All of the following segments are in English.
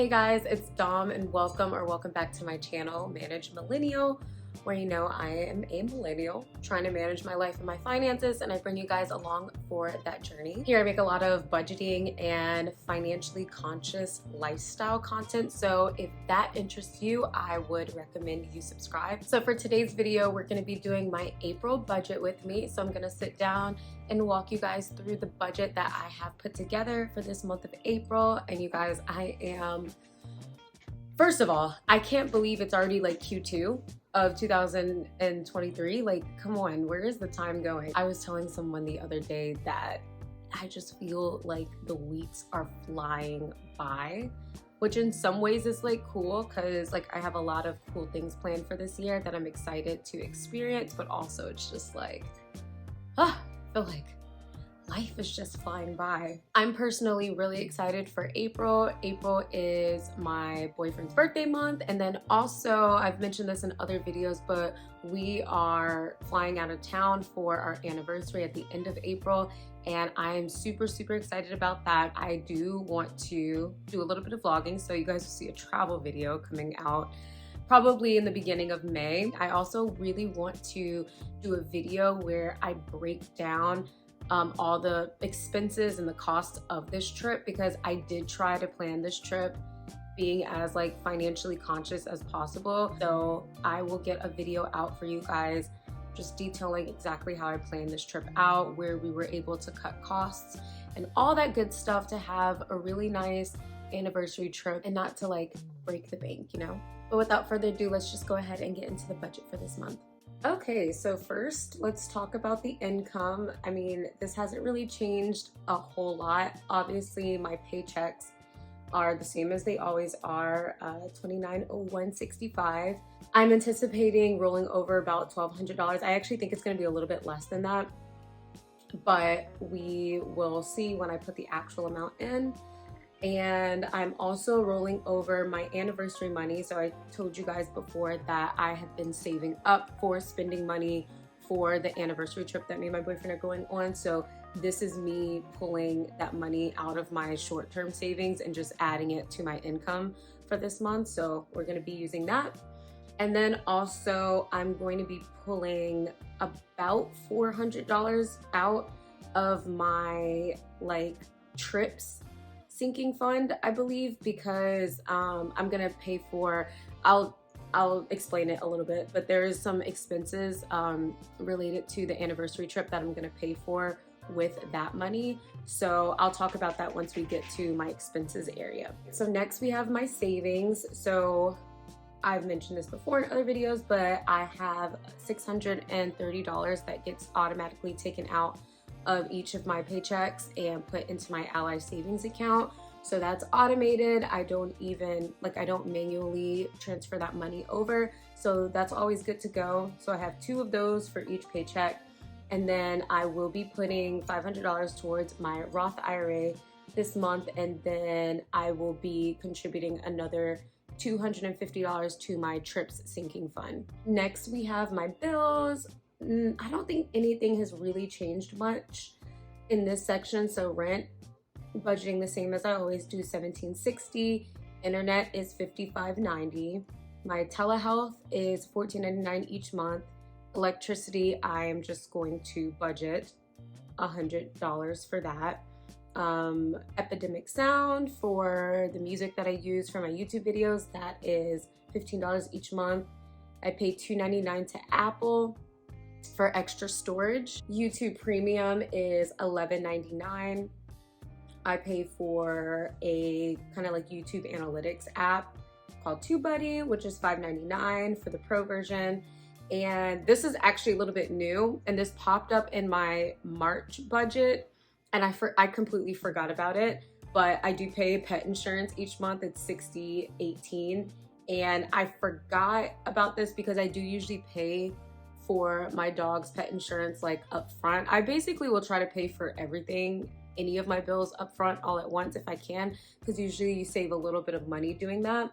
Hey guys, it's Dom and welcome back to my channel, Manage Millennial, where you know I am a millennial trying to manage my life and my finances, and I bring you guys along for that journey. Here I make a lot of budgeting and financially conscious lifestyle content, so if that interests you, I would recommend you subscribe. So for today's video, we're going to be doing my April budget with me. So I'm going to sit down and walk you guys through the budget that I have put together for this month of April. And you guys, first of all, I can't believe it's already like Q2 of 2023. Like, come on, where is the time going? I was telling someone the other day that I just feel like the weeks are flying by, which in some ways is like cool because like I have a lot of cool things planned for this year that I'm excited to experience, but also it's just like, I feel like life is just flying by. I'm personally really excited for April. April is my boyfriend's birthday month, and then also I've mentioned this in other videos, but we are flying out of town for our anniversary at the end of April, and I am super excited about that. I do want to do a little bit of vlogging, so you guys will see a travel video coming out probably in the beginning of May. I also really want to do a video where I break down all the expenses and the cost of this trip, because I did try to plan this trip being as like financially conscious as possible. So I will get a video out for you guys just detailing exactly how I planned this trip out, where we were able to cut costs and all that good stuff to have a really nice anniversary trip and not to like break the bank, you know? But without further ado, let's just go ahead and get into the budget for this month. Okay, so first let's talk about the income. I mean, this hasn't really changed a whole lot. Obviously, my paychecks are the same as they always are, $29,0165. I'm anticipating rolling over about $1,200. I actually think it's gonna be a little bit less than that, but we will see when I put the actual amount in. And I'm also rolling over my anniversary money. So I told you guys before that I have been saving up for spending money for the anniversary trip that me and my boyfriend are going on. So this is me pulling that money out of my short-term savings and just adding it to my income for this month. So we're gonna be using that. And then also I'm going to be pulling about $400 out of my like trips sinking fund, I believe, because I'm gonna pay for, I'll explain it a little bit, but there is some expenses related to the anniversary trip that I'm gonna pay for with that money. So I'll talk about that once we get to my expenses area. So next we have my savings. So I've mentioned this before in other videos, but I have $630 that gets automatically taken out of each of my paychecks and put into my Ally savings account. So that's automated. I don't manually transfer that money over. So that's always good to go. So I have 2 of those for each paycheck. And then I will be putting $500 towards my Roth IRA this month. And then I will be contributing another $250 to my trips sinking fund. Next, we have my bills. I don't think anything has really changed much in this section. So rent, budgeting the same as I always do, $1,760. Internet is $55.90. My telehealth is $14.99 each month. Electricity, I am just going to budget $100 for that. Epidemic Sound for the music that I use for my YouTube videos, that is $15 each month. I pay $2.99 to Apple for extra storage. YouTube Premium is $11.99. I pay for a kind of like YouTube analytics app called TubeBuddy, which is $5.99 for the pro version. And this is actually a little bit new, and this popped up in my March budget, and I completely forgot about it. But I do pay pet insurance each month. It's $60.18, and I forgot about this because I do usually pay for my dog's pet insurance like up front. I basically will try to pay for everything, any of my bills up front all at once if I can, because usually you save a little bit of money doing that.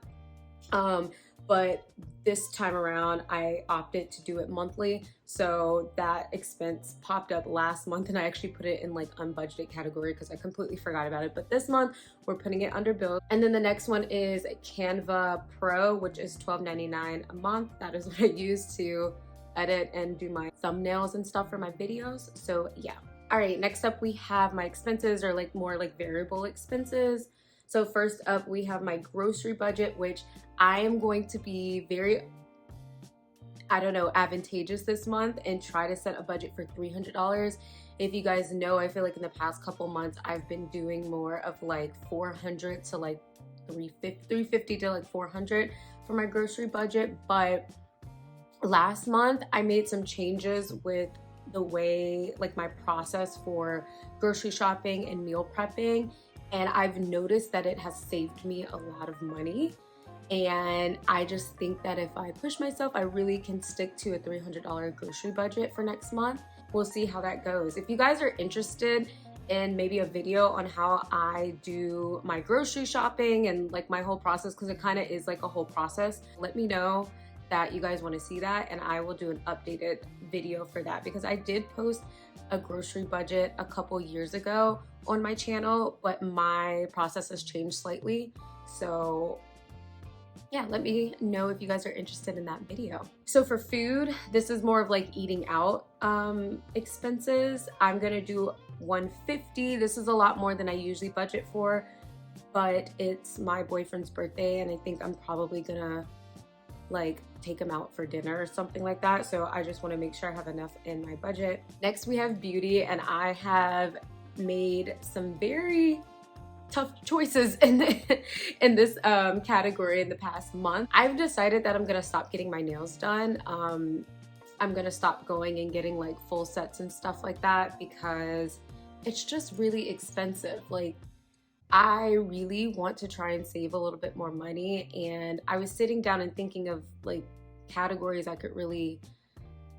But this time around I opted to do it monthly, so that expense popped up last month and I actually put it in like unbudgeted category because I completely forgot about it. But this month we're putting it under bills. And then the next one is Canva Pro, which is $12.99 a month. That is what I use to edit and do my thumbnails and stuff for my videos. So yeah. All right, next up we have my expenses, or like more like variable expenses. So first up we have my grocery budget, which I am going to be very, I don't know, advantageous this month and try to set a budget for $300. If you guys know, I feel like in the past couple months I've been doing more of like 400 to like 350 to like 400 for my grocery budget. But last month I made some changes with the way, like my process for grocery shopping and meal prepping, and I've noticed that it has saved me a lot of money. And I just think that if I push myself, I really can stick to a $300 grocery budget for next month. We'll see how that goes. If you guys are interested in maybe a video on how I do my grocery shopping and like my whole process, because it kind of is like a whole process, let me know that you guys want to see that, and I will do an updated video for that, because I did post a grocery budget a couple years ago on my channel, but my process has changed slightly. So yeah, let me know if you guys are interested in that video. So for food, this is more of like eating out expenses. I'm gonna do $150. This is a lot more than I usually budget for, but it's my boyfriend's birthday and I think I'm probably gonna like take him out for dinner or something like that. So I just want to make sure I have enough in my budget. Next we have beauty, and I have made some very tough choices in this category in the past month. I've decided that I'm gonna stop getting my nails done. I'm gonna stop going and getting like full sets and stuff like that because it's just really expensive. Like, I really want to try and save a little bit more money, and I was sitting down and thinking of like categories I could really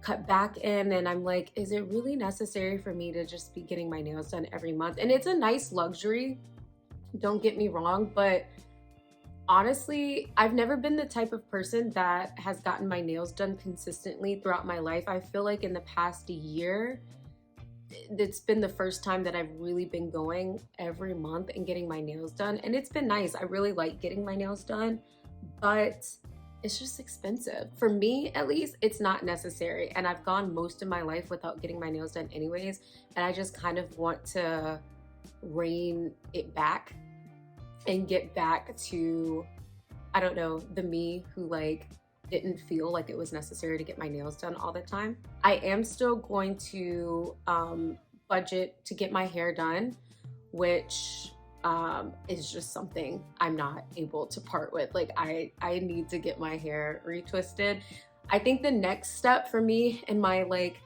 cut back in, and I'm like, is it really necessary for me to just be getting my nails done every month? And it's a nice luxury, don't get me wrong, but honestly, I've never been the type of person that has gotten my nails done consistently throughout my life. I feel like in the past year, it's been the first time that I've really been going every month and getting my nails done, and it's been nice. I really like getting my nails done, but it's just expensive. For me, at least, it's not necessary, and I've gone most of my life without getting my nails done anyways, and I just kind of want to rein it back and get back to, I don't know, the me who like didn't feel like it was necessary to get my nails done all the time. I am still going to budget to get my hair done, which is just something I'm not able to part with. Like, I need to get my hair retwisted. I think the next step for me in my like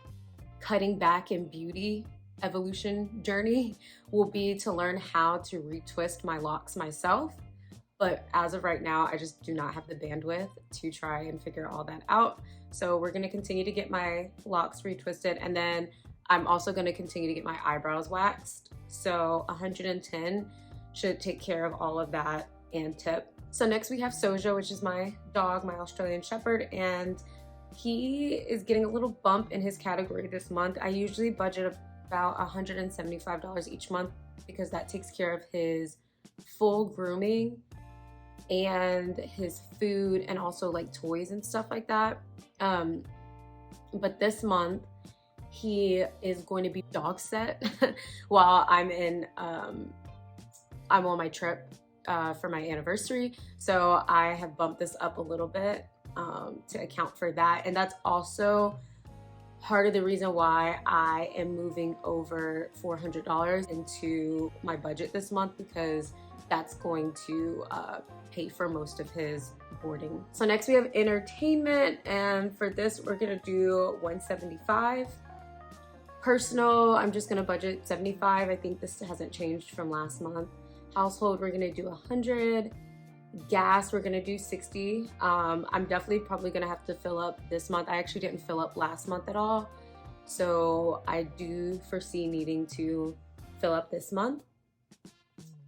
cutting back and beauty evolution journey will be to learn how to retwist my locks myself. But as of right now, I just do not have the bandwidth to try and figure all that out. So we're gonna continue to get my locks retwisted, and then I'm also gonna continue to get my eyebrows waxed. So 110 should take care of all of that and tip. So next we have Soja, which is my dog, my Australian Shepherd, and he is getting a little bump in his category this month. I usually budget about $175 each month because that takes care of his full grooming and his food and also like toys and stuff like that. But this month he is going to be dog set while I'm on my trip for my anniversary. So I have bumped this up a little bit to account for that. And that's also part of the reason why I am moving over $400 into my budget this month, because that's going to pay for most of his boarding. So next we have entertainment, and for this we're gonna do $175. Personal, I'm just gonna budget $75. I think this hasn't changed from last month. Household, we're gonna do $100. Gas, we're gonna do $60. I'm definitely probably gonna have to fill up this month. I actually didn't fill up last month at all, so I do foresee needing to fill up this month.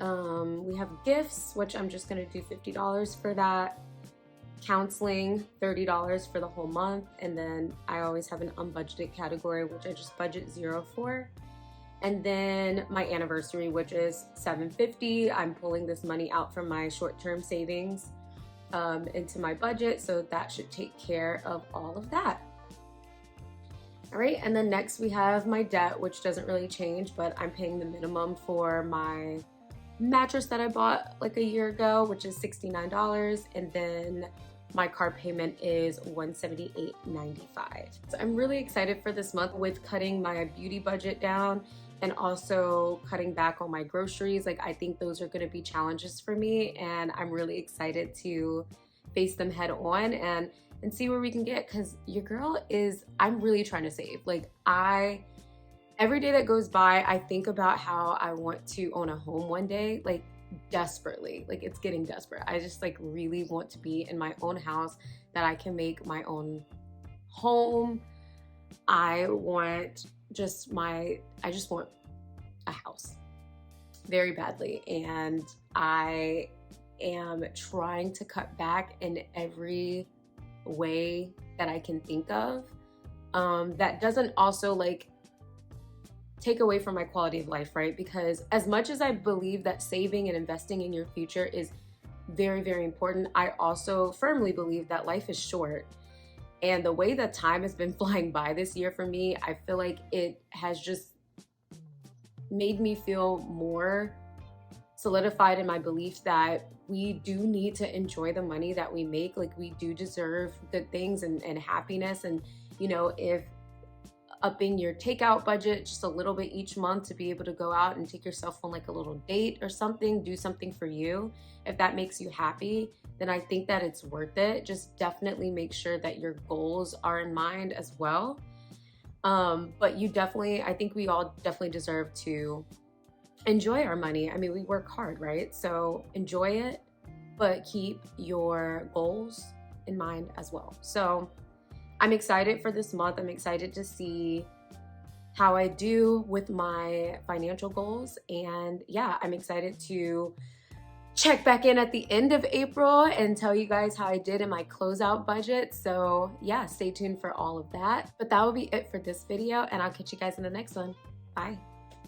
We have gifts, which I'm just gonna do $50 for that. counseling, $30 for the whole month. And then I always have an unbudgeted category, which I just budget 0 for. And then my anniversary, which is $750. I'm pulling this money out from my short-term savings into my budget. So that should take care of all of that. All right, and then next we have my debt, which doesn't really change, but I'm paying the minimum for my mattress that I bought like a year ago, which is $69. And then my car payment is $178.95. So I'm really excited for this month with cutting my beauty budget down and also cutting back on my groceries. Like, I think those are gonna be challenges for me, and I'm really excited to face them head on and see where we can get, because your girl I'm really trying to save. Like, every day that goes by, I think about how I want to own a home one day, like desperately. Like, it's getting desperate. I just like really want to be in my own house that I can make my own home. I just want a house very badly, and I am trying to cut back in every way that I can think of. That doesn't also like take away from my quality of life, right? Because as much as I believe that saving and investing in your future is very, very important, I also firmly believe that life is short. And the way that time has been flying by this year for me, I feel like it has just made me feel more solidified in my belief that we do need to enjoy the money that we make. Like, we do deserve good things and happiness. And, you know, if upping your takeout budget just a little bit each month to be able to go out and take yourself on like a little date or something, do something for you, if that makes you happy, then I think that it's worth it. Just definitely make sure that your goals are in mind as well. But I think we all definitely deserve to enjoy our money. I mean, we work hard, right? So enjoy it, but keep your goals in mind as well. So I'm excited for this month. I'm excited to see how I do with my financial goals. And yeah, I'm excited to check back in at the end of April and tell you guys how I did in my closeout budget. So yeah, stay tuned for all of that. But that will be it for this video, and I'll catch you guys in the next one. Bye.